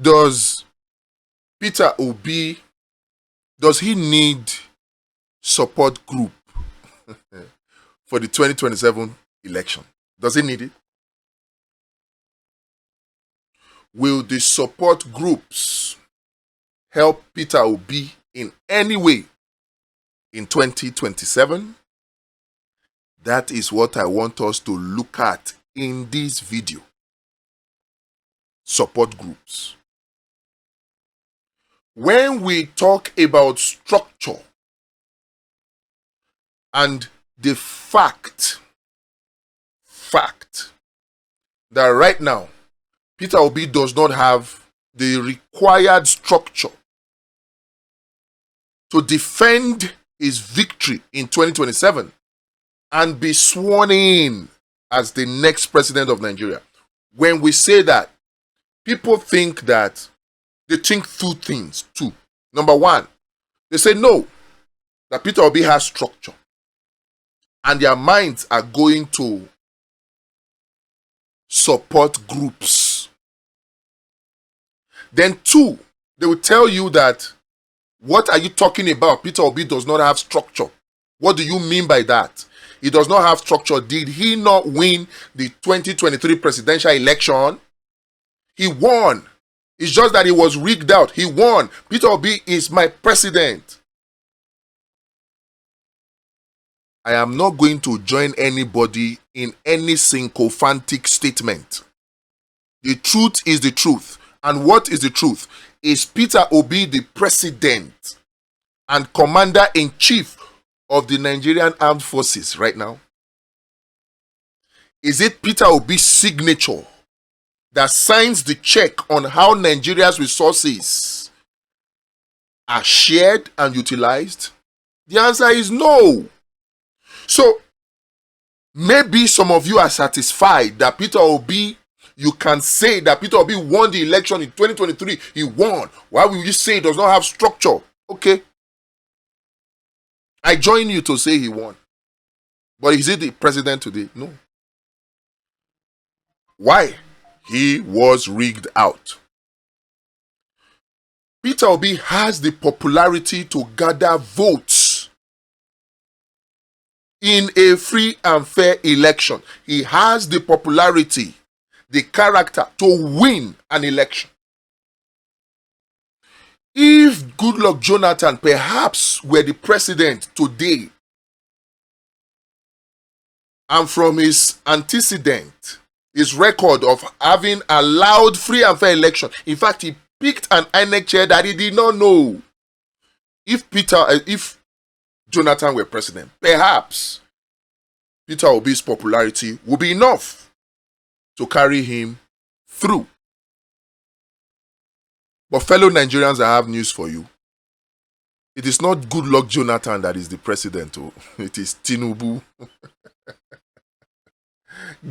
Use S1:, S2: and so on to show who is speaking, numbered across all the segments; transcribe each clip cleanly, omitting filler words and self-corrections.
S1: Does Peter Obi, does he need support group for the 2027 election? Does he need it? Will the support groups help Peter Obi in any way in 2027? That is what I want us to look at in this video. Support groups. When we talk about structure and the fact that right now Peter Obi does not have the required structure to defend his victory in 2027 and be sworn in as the next president of Nigeria. When we say that, people think that they think two things too. Number one, they say no, that Peter Obi has structure, and their minds are going to support groups. Then two, they will tell you that, what are you talking about? Peter Obi does not have structure. What do you mean by that? He does not have structure. Did he not win the 2023 presidential election? He won. It's just that he was rigged out. He won. Peter Obi is my president. I am not going to join anybody in any sycophantic statement. The truth is the truth. And what is the truth? Is Peter Obi the president and commander-in-chief of the Nigerian Armed Forces right now? Is it Peter Obi's signature that signs the check on how Nigeria's resources are shared and utilized? The answer is no. So, maybe some of you are satisfied that Peter Obi, you can say that Peter Obi won the election in 2023. He won. Why will you say he does not have structure? Okay. I join you to say he won. But is he the president today? No. Why? He was rigged out. Peter Obi has the popularity to gather votes in a free and fair election. He has the popularity, the character to win an election. If Goodluck Jonathan perhaps were the president today, and from his antecedent, his record of having allowed free and fair election, in fact, he picked an INEC chair that he did not know. If Jonathan were president, perhaps Peter Obi's popularity would be enough to carry him through. But fellow Nigerians, I have news for you. It is not Goodluck Jonathan that is the president. Oh. It is Tinubu.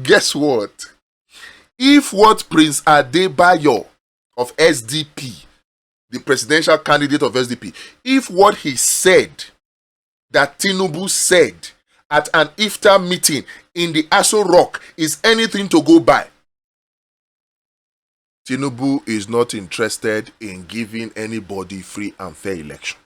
S1: Guess what? If what Prince Adebayo of SDP, the presidential candidate of SDP, if what he said that Tinubu said at an iftar meeting in the Aso Rock is anything to go by, Tinubu is not interested in giving anybody free and fair election.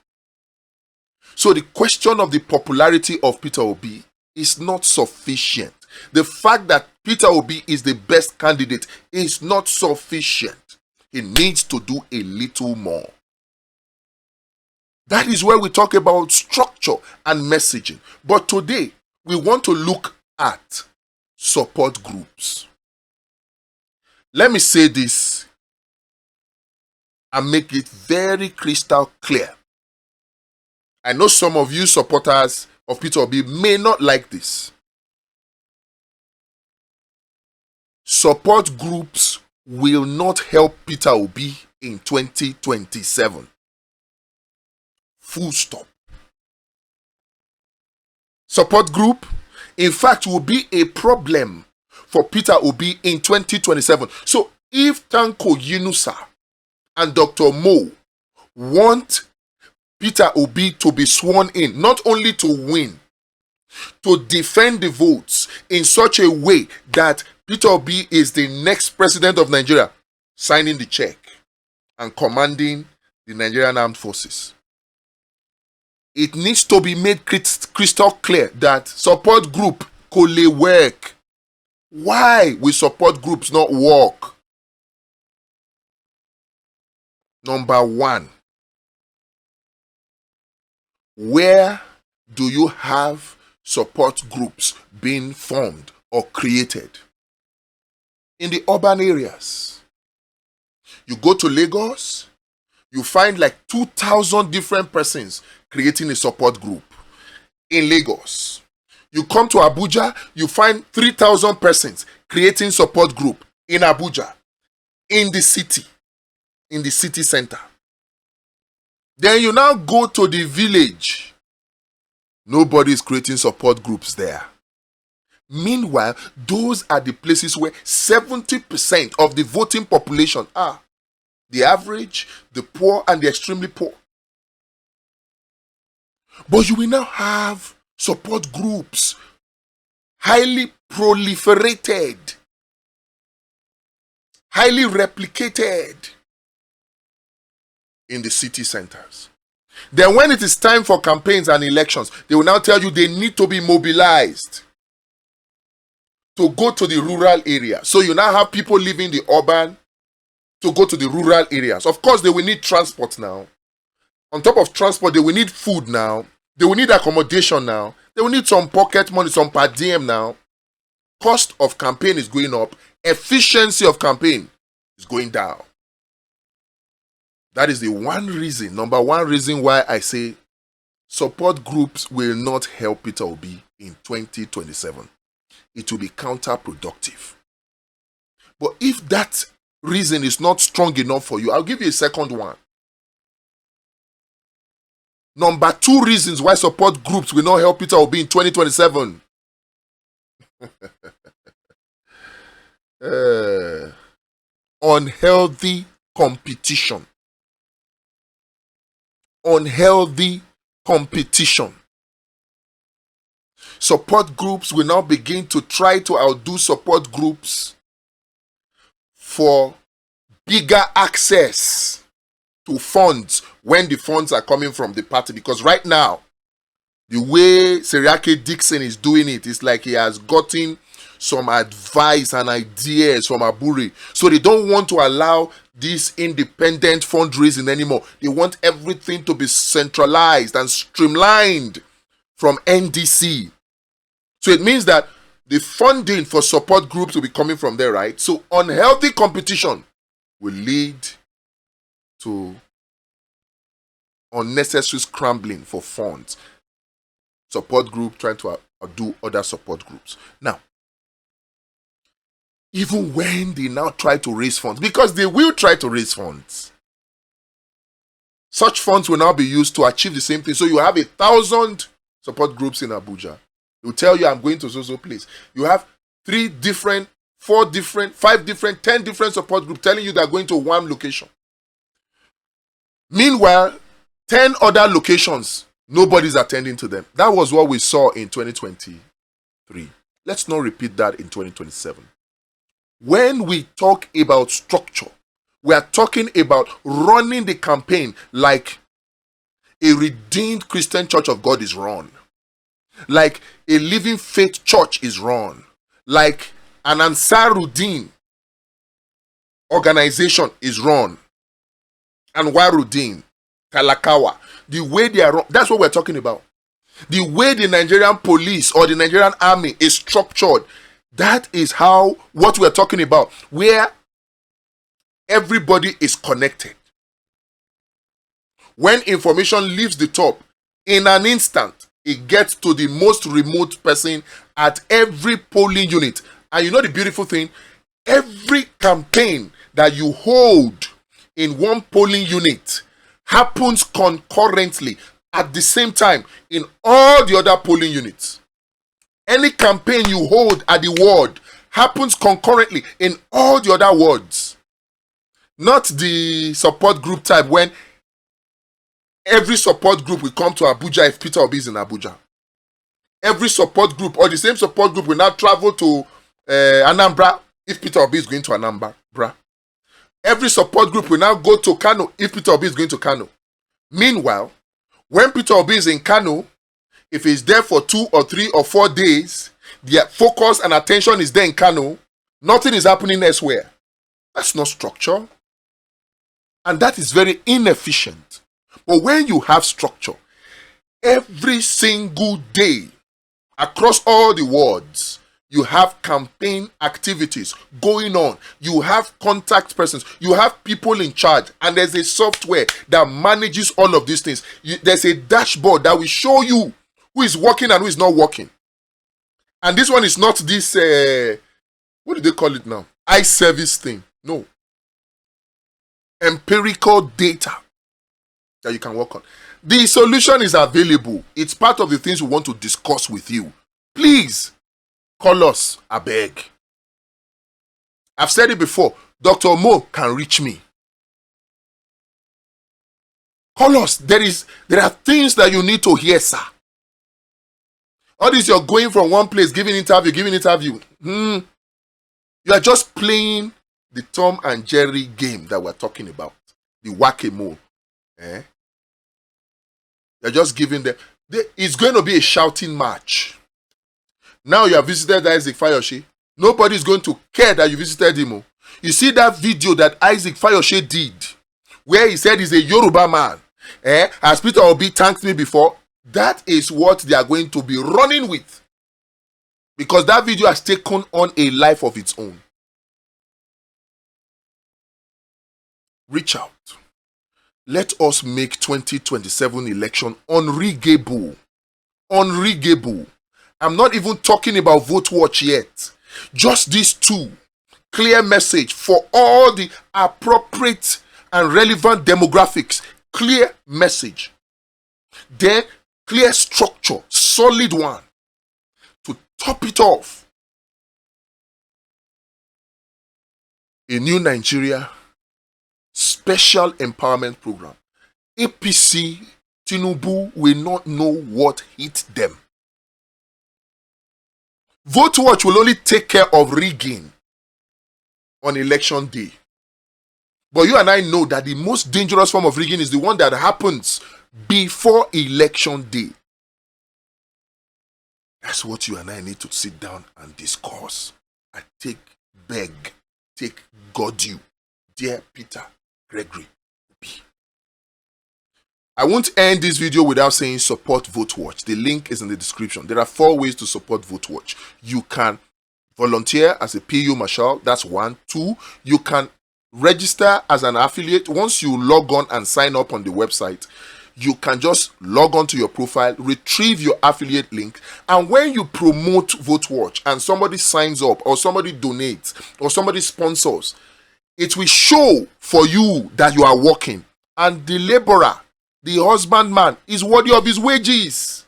S1: So the question of the popularity of Peter Obi is not sufficient. The fact that Peter Obi is the best candidate is not sufficient. He needs to do a little more. That is where we talk about structure and messaging. But today, we want to look at support groups. Let me say this and make it very crystal clear. I know some of you supporters of Peter Obi may not like this. Support groups will not help Peter Obi in 2027. Full stop. Support group, in fact, will be a problem for Peter Obi in 2027. So if Tanko Yunusa and Dr. Mo want Peter Obi to be sworn in, not only to win, to defend the votes in such a way that Peter Obi is the next president of Nigeria, signing the check. and commanding the Nigerian Armed Forces. It needs to be made crystal clear that support group could work. Why will support groups not work? Number one, where do you have support groups being formed or created? In the urban areas. You go to Lagos, you find like 2,000 different persons creating a support group in Lagos. You come to Abuja, you find 3,000 persons creating support group in Abuja, in the city center. Then you now go to the village. Nobody is creating support groups there. Meanwhile, those are the places where 70% of the voting population are. The average, the poor, and the extremely poor. But you will now have support groups highly proliferated, highly replicated in the city centers. Then when it is time for campaigns and elections, they will now tell you they need to be mobilized to go to the rural area. So you now have people leaving the urban to go to the rural areas. Of course, they will need transport now. On top of transport, they will need food now. They will need accommodation now. They will need some pocket money, some per diem now. Cost of campaign is going up. Efficiency of campaign is going down. That is the number one reason why I say support groups will not help Peter Obi in 2027. It will be counterproductive. But if that reason is not strong enough for you, I'll give you a second one. Number two reasons why support groups will not help Peter Obi in 2027. Unhealthy competition. Unhealthy competition. Support groups will now begin to try to outdo support groups for bigger access to funds when the funds are coming from the party. Because right now, the way Seriake Dixon is doing it is like he has gotten some advice and ideas from Aburi. So they don't want to allow this independent fundraising anymore. They want everything to be centralized and streamlined from NDC. So it means that the funding for support groups will be coming from there, right? So unhealthy competition will lead to unnecessary scrambling for funds. Support group trying to outdo other support groups. Now, even when they now try to raise funds, because they will try to raise funds, such funds will now be used to achieve the same thing. So you have 1,000 support groups in Abuja. They will tell you, I'm going to so place. You have 3 different, 4 different, 5 different, 10 different support groups telling you they're going to one location. Meanwhile, 10 other locations, nobody's attending to them. That was what we saw in 2023. Let's not repeat that in 2027. When we talk about structure, we are talking about running the campaign like a redeemed Christian Church of God is run. Like a living faith church is run. Like an Ansaruddin organization is run. Anwaruddin, Kalakawa. The way they are run, that's what we're talking about. The way the Nigerian police or the Nigerian army is structured, that is what we're talking about, where everybody is connected. When information leaves the top, in an instant, it gets to the most remote person at every polling unit. And you know the beautiful thing? Every campaign that you hold in one polling unit happens concurrently at the same time in all the other polling units. Any campaign you hold at the ward happens concurrently in all the other wards. Not the support group type when every support group will come to Abuja if Peter Obi is in Abuja. Every support group or the same support group will now travel to Anambra if Peter Obi is going to Anambra. Every support group will now go to Kano if Peter Obi is going to Kano. Meanwhile, when Peter Obi is in Kano, if he's there for 2 or 3 or 4 days, their focus and attention is there in Kano, nothing is happening elsewhere. That's not structure. And that is very inefficient. But when you have structure, every single day, across all the wards, you have campaign activities going on. You have contact persons. You have people in charge. And there's a software that manages all of these things. There's a dashboard that will show you who is working and who is not working. And this one is not this, what do they call it now? Eye service thing. No. Empirical data that you can work on. The solution is available. It's part of the things we want to discuss with you. Please call us, I beg. I've said it before. Dr. Mo can reach me. Call us. There are things that you need to hear, sir. All this you're going from one place, giving interview. You are just playing the Tom and Jerry game that we're talking about. The whack-a-mole. You're just giving them. It's going to be a shouting match. Now you have visited Isaac Fayoshe. Nobody is going to care that you visited him. You see that video that Isaac Fayoshe did, where he said he's a Yoruba man. As Peter Obi thanked me before, that is what they are going to be running with. Because that video has taken on a life of its own. Reach out. Let us make 2027 election unriggable. Unriggable. I'm not even talking about VoteWatch yet. Just these two. Clear message for all the appropriate and relevant demographics. Clear message. Then clear structure. Solid one. To top it off. A new Nigeria special empowerment program. APC, Tinubu will not know what hit them. VoteWatch will only take care of rigging on election day. But you and I know that the most dangerous form of rigging is the one that happens before election day. That's what you and I need to sit down and discuss. I beg, God you, dear Peter Gregory B. I won't end this video without saying support VoteWatch. The link is in the description. There are 4 ways to support VoteWatch. You can volunteer as a PU Marshal. That's 1. 2, you can register as an affiliate. Once you log on and sign up on the website, you can just log on to your profile, retrieve your affiliate link, and when you promote VoteWatch and somebody signs up or somebody donates or somebody sponsors, it will show for you that you are working, and the laborer, the husbandman, is worthy of his wages.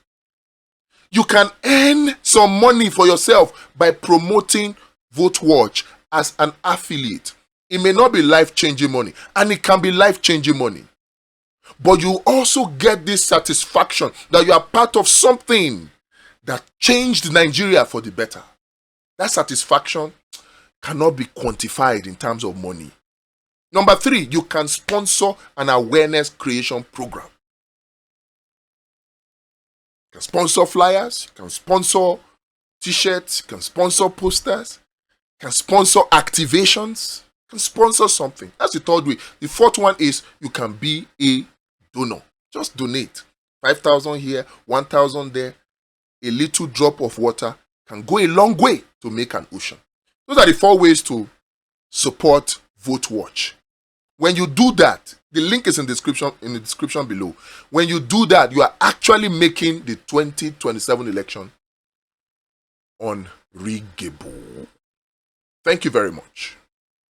S1: You can earn some money for yourself by promoting VoteWatch as an affiliate. It may not be life-changing money, and it can be life-changing money. But you also get this satisfaction that you are part of something that changed Nigeria for the better. That satisfaction cannot be quantified in terms of money. Number 3, you can sponsor an awareness creation program. You can sponsor flyers, you can sponsor t-shirts, you can sponsor posters, you can sponsor activations, you can sponsor something. That's the 3rd way. The 4th one is you can be a donor. Just donate. 5,000 here, 1,000 there. A little drop of water can go a long way to make an ocean. Those are the 4 ways to support VoteWatch. When you do that, the link is in the description below. When you do that, you are actually making the 2027 election unriggable. Thank you very much.